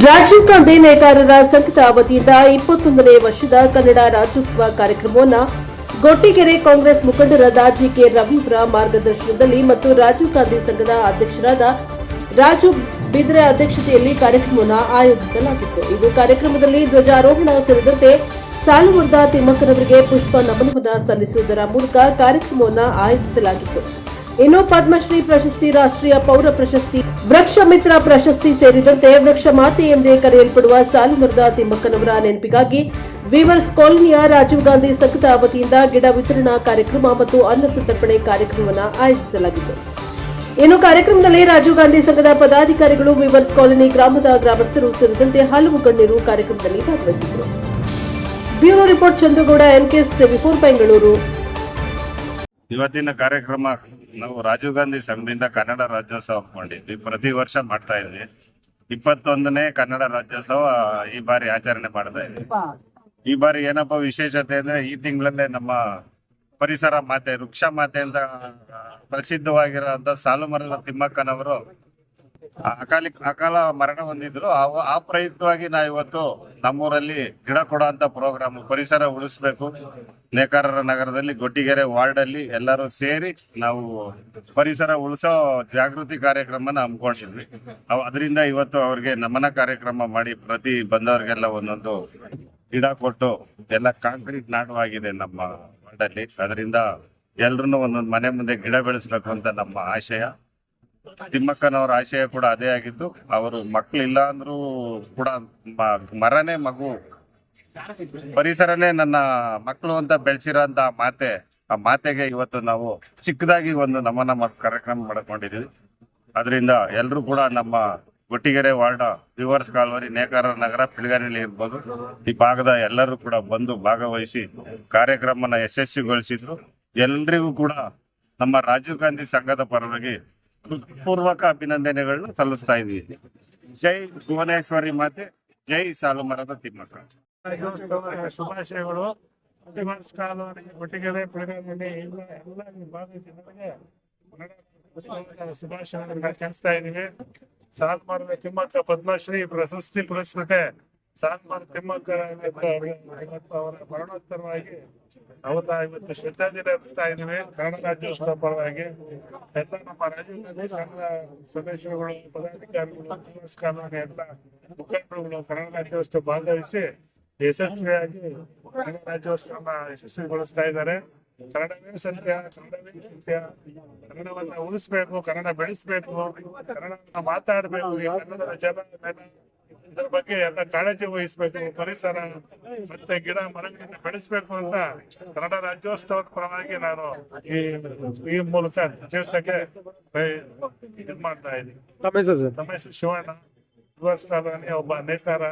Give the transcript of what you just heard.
ರಾಜೀವ್ ಗಾಂಧಿ ನೇಕಾರರ ಸಂಘದ ವತಿಯಿಂದ 21ನೇ ವರ್ಷದ ಕನ್ನಡ ರಾಜ್ಯೋತ್ಸವ ಕಾರ್ಯಕ್ರಮವನ್ನು ಗೊಟ್ಟಿಗೆರೆ ಕಾಂಗ್ರೆಸ್ ಮುಖಂಡರಾದ ಜಿಕೆ ರವಿಯವರ ಮಾರ್ಗದರ್ಶನದಲ್ಲಿ ಮತ್ತು ರಾಜೀವ್ ಗಾಂಧಿ ಸಂಘದ ಅಧ್ಯಕ್ಷರಾದ ರಾಜು ಬಿದ್ರೆ ಅಧ್ಯಕ್ಷತೆಯಲ್ಲಿ ಕಾರ್ಯಕ್ರಮವನ್ನು ಆಯೋಜಿಸಲಾಗಿತ್ತು. ಇದು ಕಾರ್ಯಕ್ರಮದಲ್ಲಿ ಧ್ವಜಾರೋಹಣ ಸೇರಿದಂತೆ ಸಾಲುಮರದ ತಿಮ್ಮಕ್ಕನವರಿಗೆ ಪುಷ್ಪ ನಮನವನ್ನು ಸಲ್ಲಿಸುವುದರ ಮೂಲಕ ಕಾರ್ಯಕ್ರಮವನ್ನು ಆಯೋಜಿಸಲಾಗಿತ್ತು. ಇನ್ನು ಪದ್ಮಶ್ರೀ ಪ್ರಶಸ್ತಿ, ರಾಷ್ಟ್ರೀಯ ಪೌರ ಪ್ರಶಸ್ತಿ, ವೃಕ್ಷ ಮಿತ್ರ ಪ್ರಶಸ್ತಿ ಸೇರಿದಂತೆ ವೃಕ್ಷ ಮಾತೆ ಎಂದೇ ಕರೆಯಲ್ಪಡುವ ಸಾಲುಮರದ ತಿಮ್ಮಕ್ಕನವರ ನೆನಪಿಗಾಗಿ ವೀವರ್ಸ್ ಕಾಲೋನಿಯ ರಾಜೀವ್ ಗಾಂಧಿ ಸಂಘದ ವತಿಯಿಂದ ಗಿಡ ವಿತರಣಾ ಕಾರ್ಯಕ್ರಮ ಮತ್ತು ಅನ್ನ ಸಂತರ್ಪಣೆ ಕಾರ್ಯಕ್ರಮವನ್ನು ಆಯೋಜಿಸಲಾಗಿತ್ತು. ಇನ್ನು ಕಾರ್ಯಕ್ರಮದಲ್ಲಿ ರಾಜೀವ್ ಗಾಂಧಿ ಸಂಘದ ಪದಾಧಿಕಾರಿಗಳು, ವೀವರ್ಸ್ ಕಾಲೋನಿ ಗ್ರಾಮದ ಗ್ರಾಮಸ್ಥರು ಸೇರಿದಂತೆ ಹಲವು ಗಣ್ಯರು ಕಾರ್ಯಕ್ರಮದಲ್ಲಿ ಭಾಗವಹಿಸಿದರು. Bureau report Chandragowda, NKS TV4 Bengaluru. ಇವತ್ತಿನ ಕಾರ್ಯಕ್ರಮ ನಾವು ರಾಜೀವ್ ಗಾಂಧಿ ಸಂಘದಿಂದ ಕನ್ನಡ ರಾಜ್ಯೋತ್ಸವ ಮಾಡಿದ್ವಿ. ಪ್ರತಿ ವರ್ಷ ಮಾಡ್ತಾ ಇದ್ವಿ. 21ನೇ ಕನ್ನಡ ರಾಜ್ಯೋತ್ಸವ ಈ ಬಾರಿ ಆಚರಣೆ ಮಾಡ್ತಾ ಇದ್ವಿ. ಈ ಬಾರಿ ಏನಪ್ಪ ವಿಶೇಷತೆ ಅಂದ್ರೆ, ಈ ತಿಂಗಳಲ್ಲೇ ನಮ್ಮ ಪರಿಸರ ಮಾತೆ, ವೃಕ್ಷ ಮಾತೆ ಅಂತ ಪ್ರಸಿದ್ಧವಾಗಿರುವಂತ ಸಾಲುಮರದ ತಿಮ್ಮಕ್ಕನವರು ಅಕಾಲ ಮರಣ ಹೊಂದಿದ್ರು. ಆ ಪ್ರಯುಕ್ತವಾಗಿ ನಾವು ಇವತ್ತು ನಮ್ಮೂರಲ್ಲಿ ಗಿಡ ಕೊಡುವಂತ ಪ್ರೋಗ್ರಾಮ್, ಪರಿಸರ ಉಳಿಸ್ಬೇಕು, ನೇಕಾರರ ನಗರದಲ್ಲಿ ಗೊಟ್ಟಿಗೆರೆ ವಾರ್ಡ್ ಅಲ್ಲಿ ಎಲ್ಲರೂ ಸೇರಿ ನಾವು ಪರಿಸರ ಉಳಿಸೋ ಜಾಗೃತಿ ಕಾರ್ಯಕ್ರಮನ ಹಮ್ಮಿಕೊಂಡಿದ್ವಿ. ಅದರಿಂದ ಇವತ್ತು ಅವ್ರಿಗೆ ನಮನ ಕಾರ್ಯಕ್ರಮ ಮಾಡಿ ಪ್ರತಿ ಬಂದವರಿಗೆಲ್ಲ ಒಂದೊಂದು ಗಿಡ ಕೊಟ್ಟು ಎಲ್ಲ ಕಾಂಕ್ರೀಟ್ ನಾಡುವಾಗಿದೆ ನಮ್ಮ ವಾರ್ಡ್ ಅಲ್ಲಿ. ಅದರಿಂದ ಎಲ್ರು ಒಂದೊಂದು ಮನೆ ಮುಂದೆ ಗಿಡ ಬೆಳೆಸ್ಬೇಕು ಅಂತ ನಮ್ಮ ಆಶಯ. ತಿಮ್ಮಕ್ಕನವರ ಆಶಯ ಕೂಡ ಅದೇ ಆಗಿದ್ದು. ಅವರು ಮಕ್ಕಳಿಲ್ಲ ಅಂದ್ರೂ ಕೂಡ ಮರನೇ ಮಗು, ಪರಿಸರನೇ ನನ್ನ ಮಕ್ಕಳು ಅಂತ ಬೆಳೆಸಿರೋಂತ ಮಾತೆ. ಆ ಮಾತೆಗೆ ಇವತ್ತು ನಾವು ಚಿಕ್ಕದಾಗಿ ಒಂದು ನಮನ ಕಾರ್ಯಕ್ರಮ ಮಾಡ್ಕೊಂಡಿದ್ದೀವಿ. ಅದರಿಂದ ಎಲ್ಲರೂ ಕೂಡ ನಮ್ಮ ಗೊಟ್ಟಿಗೆರೆ ವಾರ್ಡ್, ವೀವರ್ಸ್ ಕಾಲೋನಿ, ನೇಕಾರರ ನಗರ, ಪಿಳಗಾನಹಳ್ಳಿ ಇರ್ಬೋದು, ಈ ಭಾಗದ ಎಲ್ಲರೂ ಕೂಡ ಬಂದು ಭಾಗವಹಿಸಿ ಕಾರ್ಯಕ್ರಮನ ಯಶಸ್ವಿಗೊಳಿಸಿದ್ರು. ಎಲ್ರಿಗೂ ಕೂಡ ನಮ್ಮ ರಾಜೀವ್ ಗಾಂಧಿ ಸಂಘದ ಪರವಾಗಿ ಹೃತ್ಪೂರ್ವಕ ಅಭಿನಂದನೆಗಳನ್ನು ಸಲ್ಲಿಸ್ತಾ ಇದ್ದೀವಿ. ಜೈ ಭುವನೇಶ್ವರಿ ಮಾತೆ, ಜೈ ಸಾಲುಮರದ ತಿಮ್ಮಕ್ಕ. ಶುಭಾಶಯಗಳು. ಒಟ್ಟಿಗೆ ಪಿಳಗಾನಹಳ್ಳಿ ಎಲ್ಲ ಭಾಗದ ಜನರಿಗೆ ಶುಭಾಶಯಗಳನ್ನು ತಿಳಿಸ್ತಾ ಇದ್ದೀವಿ. ಸಾಲುಮರದ ತಿಮ್ಮಕ್ಕ ಪದ್ಮಶ್ರೀ ಪ್ರಶಸ್ತಿ ಪುರಸ್ಕೃತೆ ಸಾಲುಮರದ ತಿಮ್ಮಕ್ಕ ಅವರ ಮರಣೋತ್ತರವಾಗಿ ಅವ್ರನ್ನ ಇವತ್ತು ಶ್ರದ್ಧಾಂಜಲಿ ಅರ್ಪಿಸ್ತಾ ಇದ್ದೀವಿ. ಕನ್ನಡ ರಾಜ್ಯೋತ್ಸವ ಪರವಾಗಿ ಎಲ್ಲ ನಮ್ಮ ರಾಜೀವ್ ಗಾಂಧಿ ಸಂಘದ ಸದಸ್ಯರುಗಳು, ಪದಾಧಿಕಾರಿಗಳು, ಕಾನೂನು ಎಲ್ಲ ಮುಖಂಡರುಗಳು ಕನ್ನಡ ರಾಜ್ಯೋತ್ಸವ ಭಾಗವಹಿಸಿ ಯಶಸ್ವಿಯಾಗಿ ಕನ್ನಡ ರಾಜ್ಯೋತ್ಸವನ ಯಶಸ್ವಿಗೊಳಿಸ್ತಾ ಇದ್ದಾರೆ. ಕನ್ನಡವೇ ಸತ್ಯ, ಕನ್ನಡವೇ ಸತ್ಯ, ಕನ್ನಡವನ್ನ ಉಳಿಸ್ಬೇಕು, ಕನ್ನಡ ಬೆಳೆಸ್ಬೇಕು, ಕನ್ನಡವನ್ನ ಮಾತಾಡ್ಬೇಕು. ಈ ಕನ್ನಡದ ಜನ ಇದರ ಬಗ್ಗೆ ಎಲ್ಲ ಕಾಳಜಿ ವಹಿಸ್ಬೇಕು. ಪರಿಸರ ಮತ್ತೆ ಗಿಡ ಮರಗಳನ್ನ ಬೆಳೆಸ್ಬೇಕು ಅಂತ ಕನ್ನಡ ರಾಜ್ಯೋತ್ಸವದ ಪರವಾಗಿ ನಾನು ಈ ಮೂಲಕ ತಿಳಿಸಕ್ಕೆ ಇದು ಮಾಡ್ತಾ ಇದ್ದೀನಿ. ತಮ್ಮ ಹೆಸರು ಶಿವಣ್ಣ, ವೀವರ್ಸ್ ಕಾಲೋನಿ ಒಬ್ಬ ನೇಕಾರ.